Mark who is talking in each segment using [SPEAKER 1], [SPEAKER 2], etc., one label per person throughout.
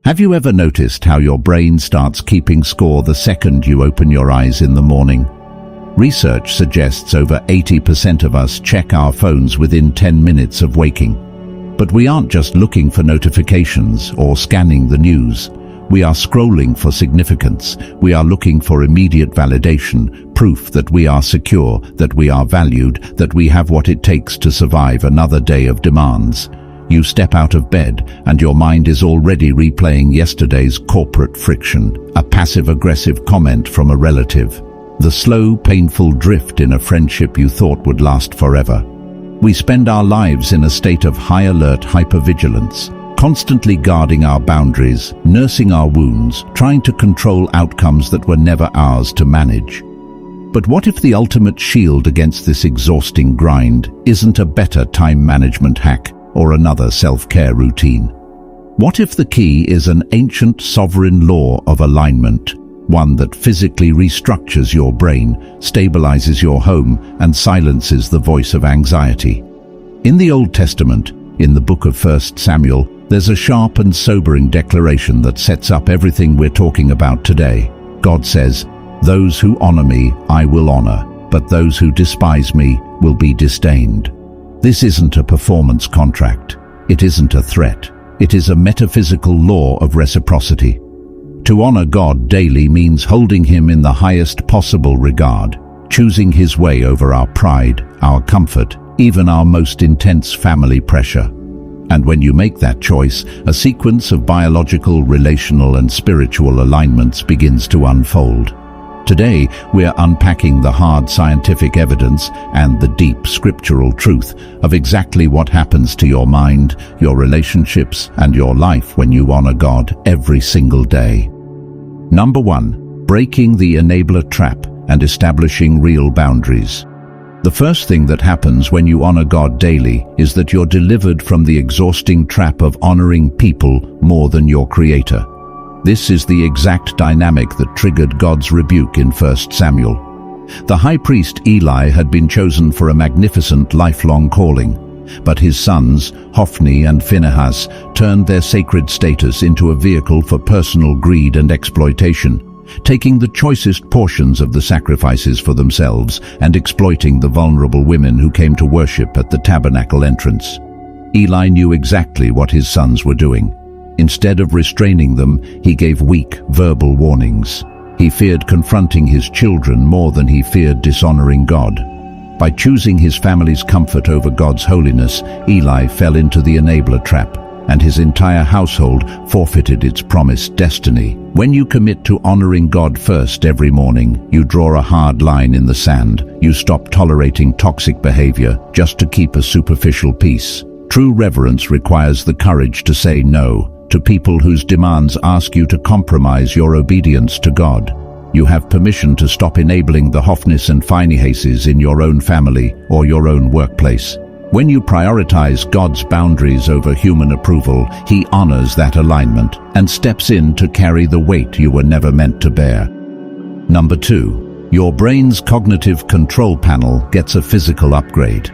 [SPEAKER 1] Have you ever noticed how your brain starts keeping score the second you open your eyes in the morning? Research suggests over 80% of us check our phones within 10 minutes of waking. But we aren't just looking for notifications or scanning the news. We are scrolling for significance. We are looking for immediate validation, proof that we are secure, that we are valued, that we have what it takes to survive another day of demands. You step out of bed and your mind is already replaying yesterday's corporate friction, a passive-aggressive comment from a relative, the slow, painful drift in a friendship you thought would last forever. We spend our lives in a state of high-alert hypervigilance, constantly guarding our boundaries, nursing our wounds, trying to control outcomes that were never ours to manage. But what if the ultimate shield against this exhausting grind isn't a better time management hack or another self-care routine? What if the key is an ancient sovereign law of alignment, one that physically restructures your brain, stabilizes your home, and silences the voice of anxiety? In the Old Testament, in the book of 1 Samuel, there's a sharp and sobering declaration that sets up everything we're talking about today. God says, "Those who honor me, I will honor, but those who despise me will be disdained." This isn't a performance contract. It isn't a threat. It is a metaphysical law of reciprocity. To honor God daily means holding Him in the highest possible regard, choosing His way over our pride, our comfort, even our most intense family pressure. And when you make that choice, a sequence of biological, relational, and spiritual alignments begins to unfold. Today, we're unpacking the hard scientific evidence and the deep scriptural truth of exactly what happens to your mind, your relationships, and your life when you honor God every single day. Number 1, breaking the enabler trap and establishing real boundaries. The first thing that happens when you honor God daily is that you're delivered from the exhausting trap of honoring people more than your Creator. This is the exact dynamic that triggered God's rebuke in 1 Samuel. The high priest Eli had been chosen for a magnificent lifelong calling, but his sons, Hophni and Phinehas, turned their sacred status into a vehicle for personal greed and exploitation, taking the choicest portions of the sacrifices for themselves and exploiting the vulnerable women who came to worship at the tabernacle entrance. Eli knew exactly what his sons were doing. Instead of restraining them, he gave weak, verbal warnings. He feared confronting his children more than he feared dishonoring God. By choosing his family's comfort over God's holiness, Eli fell into the enabler trap, and his entire household forfeited its promised destiny. When you commit to honoring God first every morning, you draw a hard line in the sand. You stop tolerating toxic behavior just to keep a superficial peace. True reverence requires the courage to say no to people whose demands ask you to compromise your obedience to God. You have permission to stop enabling the Hophnis and Phinehases in your own family or your own workplace. When you prioritize God's boundaries over human approval, He honors that alignment and steps in to carry the weight you were never meant to bear. Number 2, your brain's cognitive control panel gets a physical upgrade.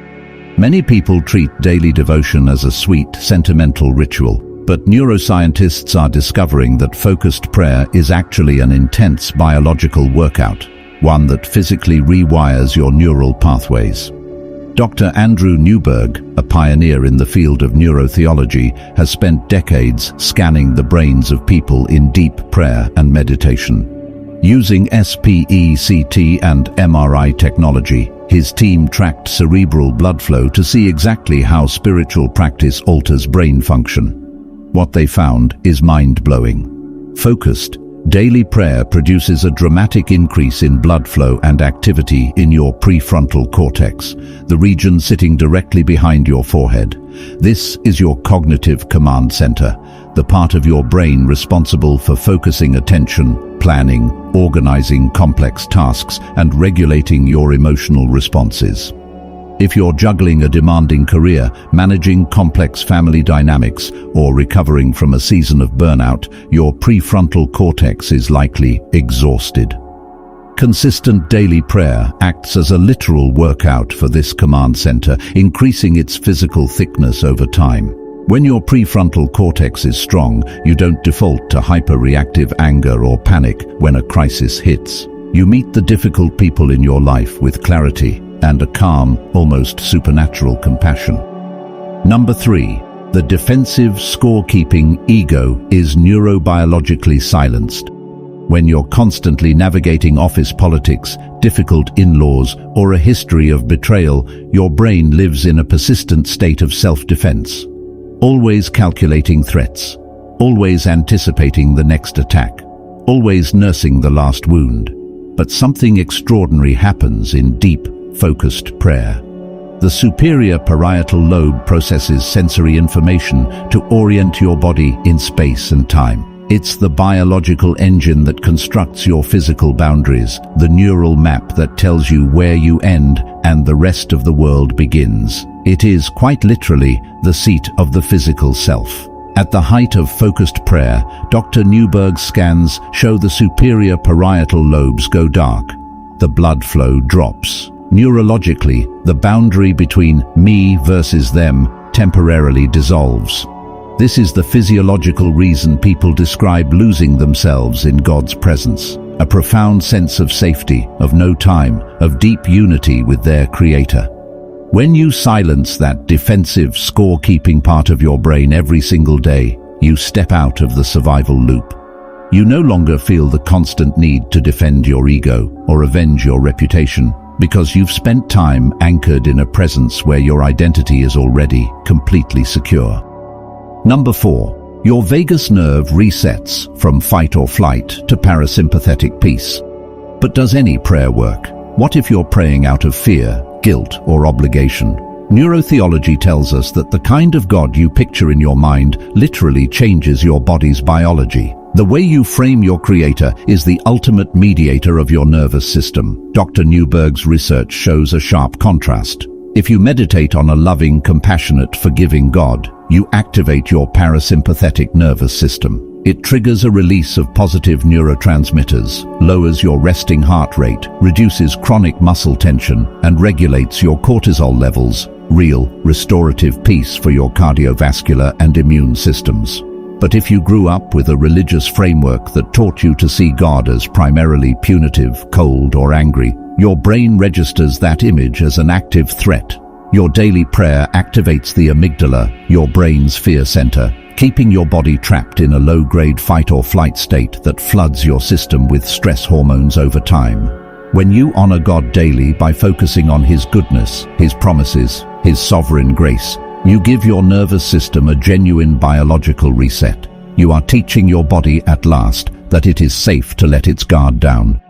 [SPEAKER 1] Many people treat daily devotion as a sweet, sentimental ritual, but neuroscientists are discovering that focused prayer is actually an intense biological workout, one that physically rewires your neural pathways. Dr. Andrew Newberg, a pioneer in the field of neurotheology, has spent decades scanning the brains of people in deep prayer and meditation. Using SPECT and MRI technology, his team tracked cerebral blood flow to see exactly how spiritual practice alters brain function. What they found is mind-blowing. Focused, daily prayer produces a dramatic increase in blood flow and activity in your prefrontal cortex, the region sitting directly behind your forehead. This is your cognitive command center, the part of your brain responsible for focusing attention, planning, organizing complex tasks, and regulating your emotional responses. If you're juggling a demanding career, managing complex family dynamics, or recovering from a season of burnout, your prefrontal cortex is likely exhausted. Consistent daily prayer acts as a literal workout for this command center, increasing its physical thickness over time. When your prefrontal cortex is strong, you don't default to hyper-reactive anger or panic when a crisis hits. You meet the difficult people in your life with clarity and a calm, almost supernatural compassion. Number 3. The defensive, scorekeeping ego is neurobiologically silenced. When you're constantly navigating office politics, difficult in-laws, or a history of betrayal, your brain lives in a persistent state of self-defense. Always calculating threats, always anticipating the next attack, always nursing the last wound. But something extraordinary happens in deep, focused prayer. The superior parietal lobe processes sensory information to orient your body in space and time. It's the biological engine that constructs your physical boundaries, the neural map that tells you where you end and the rest of the world begins. It is, quite literally, the seat of the physical self. At the height of focused prayer, Dr. Newberg's scans show the superior parietal lobes go dark. The blood flow drops. Neurologically, the boundary between me versus them temporarily dissolves. This is the physiological reason people describe losing themselves in God's presence. A profound sense of safety, of no time, of deep unity with their Creator. When you silence that defensive, score-keeping part of your brain every single day, you step out of the survival loop. You no longer feel the constant need to defend your ego or avenge your reputation, because you've spent time anchored in a presence where your identity is already completely secure. Number 4. Your vagus nerve resets from fight or flight to parasympathetic peace. But does any prayer work? What if you're praying out of fear, guilt, or obligation? Neurotheology tells us that the kind of God you picture in your mind literally changes your body's biology. The way you frame your Creator is the ultimate mediator of your nervous system. Dr. Newberg's research shows a sharp contrast. If you meditate on a loving, compassionate, forgiving God, you activate your parasympathetic nervous system. It triggers a release of positive neurotransmitters, lowers your resting heart rate, reduces chronic muscle tension, and regulates your cortisol levels. Real, restorative peace for your cardiovascular and immune systems. But if you grew up with a religious framework that taught you to see God as primarily punitive, cold, or angry, your brain registers that image as an active threat. Your daily prayer activates the amygdala, your brain's fear center, keeping your body trapped in a low-grade fight or flight state that floods your system with stress hormones over time. When you honor God daily by focusing on His goodness, His promises, His sovereign grace, you give your nervous system a genuine biological reset. You are teaching your body at last that it is safe to let its guard down.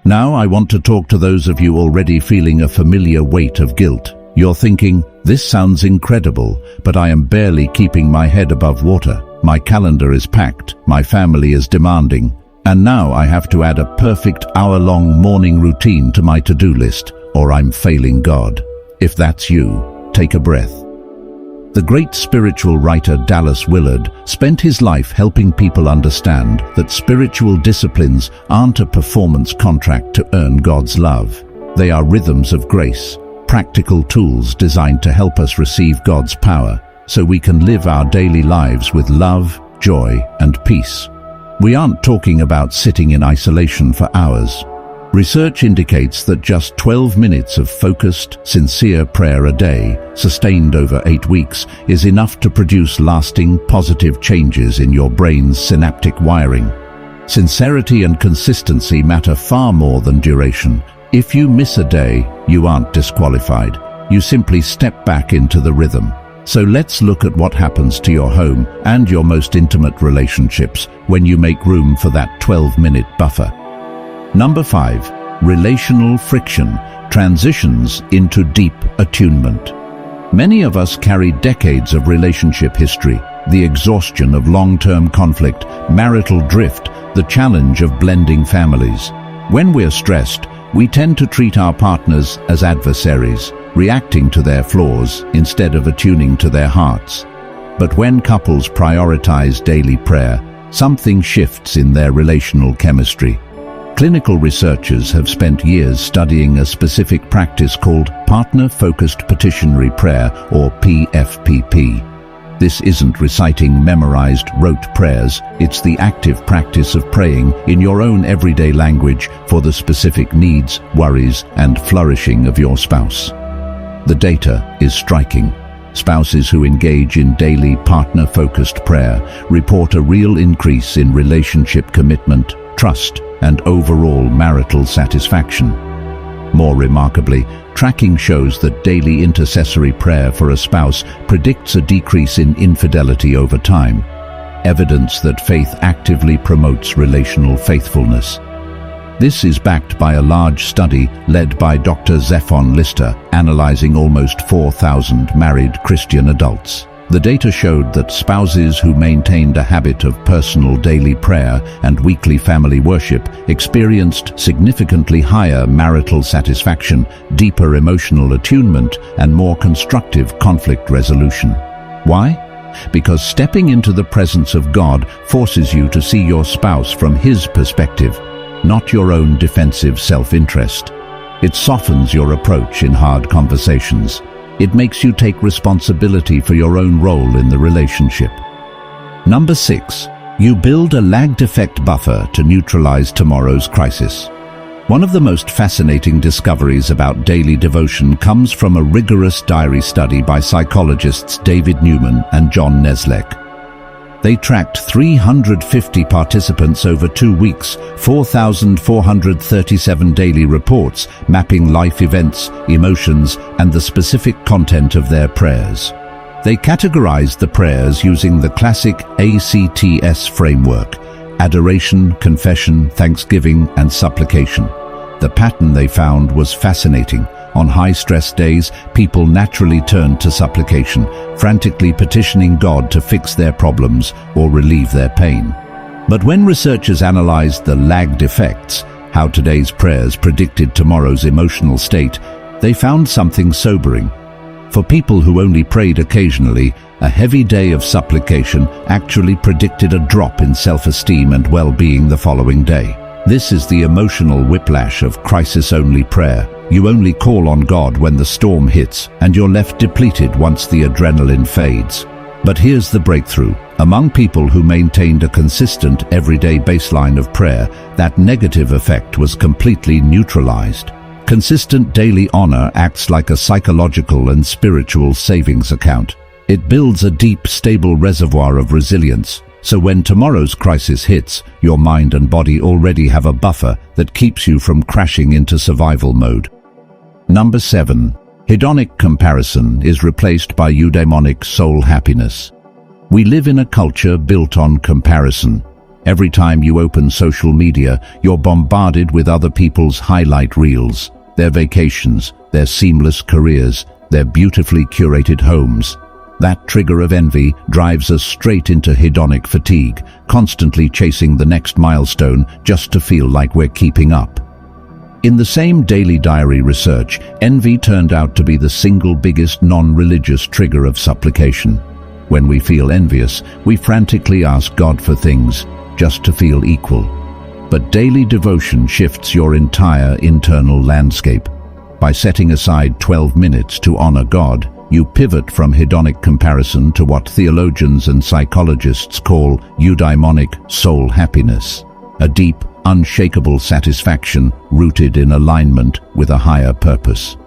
[SPEAKER 1] Now I want to talk to those of you already feeling a familiar weight of guilt. You're thinking, this sounds incredible, but I am barely keeping my head above water. My calendar is packed, my family is demanding, and now I have to add a perfect hour-long morning routine to my to-do list, or I'm failing God. If that's you, take a breath. The great spiritual writer Dallas Willard spent his life helping people understand that spiritual disciplines aren't a performance contract to earn God's love. They are rhythms of grace, practical tools designed to help us receive God's power so we can live our daily lives with love, joy, and peace. We aren't talking about sitting in isolation for hours. Research indicates that just 12 minutes of focused, sincere prayer a day, sustained over 8 weeks, is enough to produce lasting, positive changes in your brain's synaptic wiring. Sincerity and consistency matter far more than duration. If you miss a day, you aren't disqualified. You simply step back into the rhythm. So let's look at what happens to your home and your most intimate relationships when you make room for that 12-minute buffer. Number 5. Relational friction transitions into deep attunement. Many of us carry decades of relationship history, the exhaustion of long-term conflict, marital drift, the challenge of blending families. When we're stressed, we tend to treat our partners as adversaries, reacting to their flaws instead of attuning to their hearts. But when couples prioritize daily prayer, something shifts in their relational chemistry. Clinical researchers have spent years studying a specific practice called partner-focused petitionary prayer, or PFPP. This isn't reciting memorized, rote prayers. It's the active practice of praying in your own everyday language for the specific needs, worries, and flourishing of your spouse. The data is striking. Spouses who engage in daily partner-focused prayer report a real increase in relationship commitment, trust, and overall marital satisfaction. More remarkably, tracking shows that daily intercessory prayer for a spouse predicts a decrease in infidelity over time, evidence that faith actively promotes relational faithfulness. This is backed by a large study led by Dr. Zephon Lister, analyzing almost 4,000 married Christian adults. The data showed that spouses who maintained a habit of personal daily prayer and weekly family worship experienced significantly higher marital satisfaction, deeper emotional attunement, and more constructive conflict resolution. Why? Because stepping into the presence of God forces you to see your spouse from His perspective, not your own defensive self-interest. It softens your approach in hard conversations. It makes you take responsibility for your own role in the relationship. Number 6, you build a lag defect buffer to neutralize tomorrow's crisis. One of the most fascinating discoveries about daily devotion comes from a rigorous diary study by psychologists David Newman and John Neslek. They tracked 350 participants over 2 weeks, 4,437 daily reports, mapping life events, emotions, and the specific content of their prayers. They categorized the prayers using the classic ACTS framework: adoration, confession, thanksgiving, and supplication. The pattern they found was fascinating. On high-stress days, people naturally turned to supplication, frantically petitioning God to fix their problems or relieve their pain. But when researchers analyzed the lagged effects, how today's prayers predicted tomorrow's emotional state, they found something sobering. For people who only prayed occasionally, a heavy day of supplication actually predicted a drop in self-esteem and well-being the following day. This is the emotional whiplash of crisis-only prayer. You only call on God when the storm hits, and you're left depleted once the adrenaline fades. But here's the breakthrough. Among people who maintained a consistent, everyday baseline of prayer, that negative effect was completely neutralized. Consistent daily honor acts like a psychological and spiritual savings account. It builds a deep, stable reservoir of resilience. So when tomorrow's crisis hits, your mind and body already have a buffer that keeps you from crashing into survival mode. Number 7. Hedonic comparison is replaced by eudaimonic soul happiness. We live in a culture built on comparison. Every time you open social media, you're bombarded with other people's highlight reels, their vacations, their seamless careers, their beautifully curated homes. That trigger of envy drives us straight into hedonic fatigue, constantly chasing the next milestone just to feel like we're keeping up. In the same daily diary research, envy turned out to be the single biggest non-religious trigger of supplication. When we feel envious, we frantically ask God for things just to feel equal. But daily devotion shifts your entire internal landscape. By setting aside 12 minutes to honor God, you pivot from hedonic comparison to what theologians and psychologists call eudaimonic soul happiness, a deep, unshakable satisfaction rooted in alignment with a higher purpose.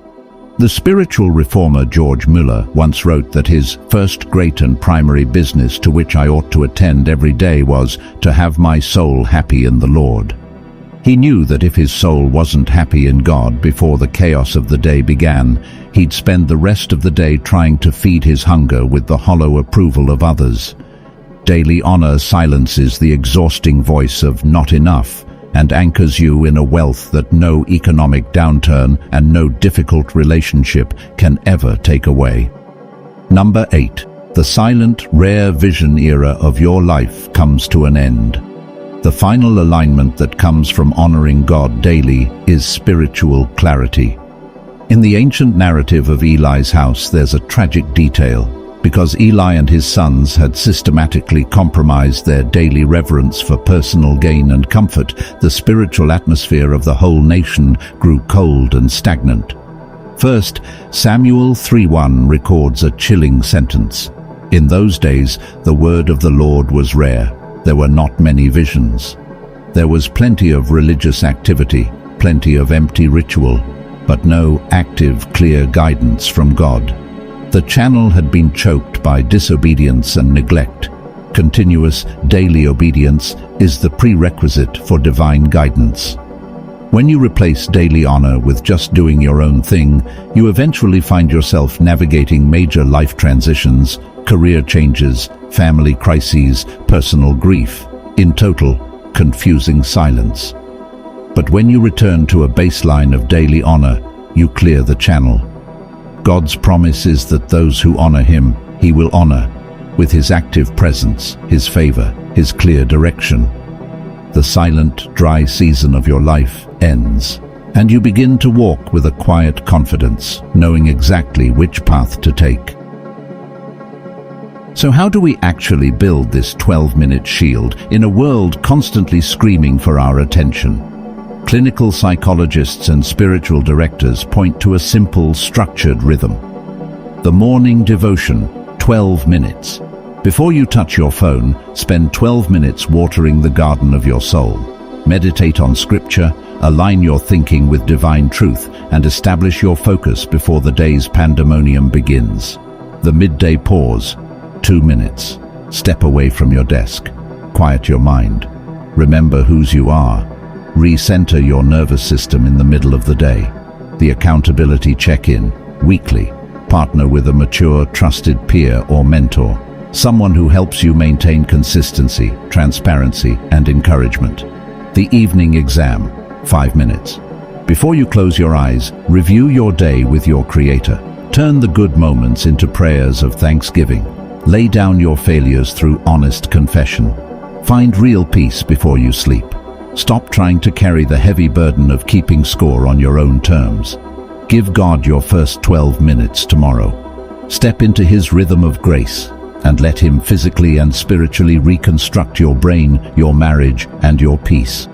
[SPEAKER 1] The spiritual reformer George Muller once wrote that his first great and primary business to which I ought to attend every day was to have my soul happy in the Lord. He knew that if his soul wasn't happy in God before the chaos of the day began, he'd spend the rest of the day trying to feed his hunger with the hollow approval of others. Daily honor silences the exhausting voice of not enough and anchors you in a wealth that no economic downturn and no difficult relationship can ever take away. Number 8. The silent, rare vision era of your life comes to an end. The final alignment that comes from honoring God daily is spiritual clarity. In the ancient narrative of Eli's house, there's a tragic detail. Because Eli and his sons had systematically compromised their daily reverence for personal gain and comfort, the spiritual atmosphere of the whole nation grew cold and stagnant. First, Samuel 3:1 records a chilling sentence. In those days, the word of the Lord was rare. There were not many visions. There was plenty of religious activity, plenty of empty ritual, but no active, clear guidance from God. The channel had been choked by disobedience and neglect. Continuous, daily obedience is the prerequisite for divine guidance. When you replace daily honor with just doing your own thing, you eventually find yourself navigating major life transitions, career changes, family crises, personal grief. In total, confusing silence. But when you return to a baseline of daily honor, you clear the channel. God's promise is that those who honor Him, He will honor, with His active presence, His favor, His clear direction. The silent, dry season of your life ends, and you begin to walk with a quiet confidence, knowing exactly which path to take. So how do we actually build this 12-minute shield in a world constantly screaming for our attention? Clinical psychologists and spiritual directors point to a simple, structured rhythm. The morning devotion, 12 minutes. Before you touch your phone, spend 12 minutes watering the garden of your soul. Meditate on scripture, align your thinking with divine truth, and establish your focus before the day's pandemonium begins. The midday pause, 2 minutes. Step away from your desk. Quiet your mind. Remember whose you are. Recenter your nervous system in the middle of the day. The accountability check-in, weekly. Partner with a mature, trusted peer or mentor. Someone who helps you maintain consistency, transparency, and encouragement. The evening exam, 5 minutes. Before you close your eyes, review your day with your Creator. Turn the good moments into prayers of thanksgiving. Lay down your failures through honest confession. Find real peace before you sleep. Stop trying to carry the heavy burden of keeping score on your own terms. Give God your first 12 minutes tomorrow. Step into His rhythm of grace and let Him physically and spiritually reconstruct your brain, your marriage, and your peace.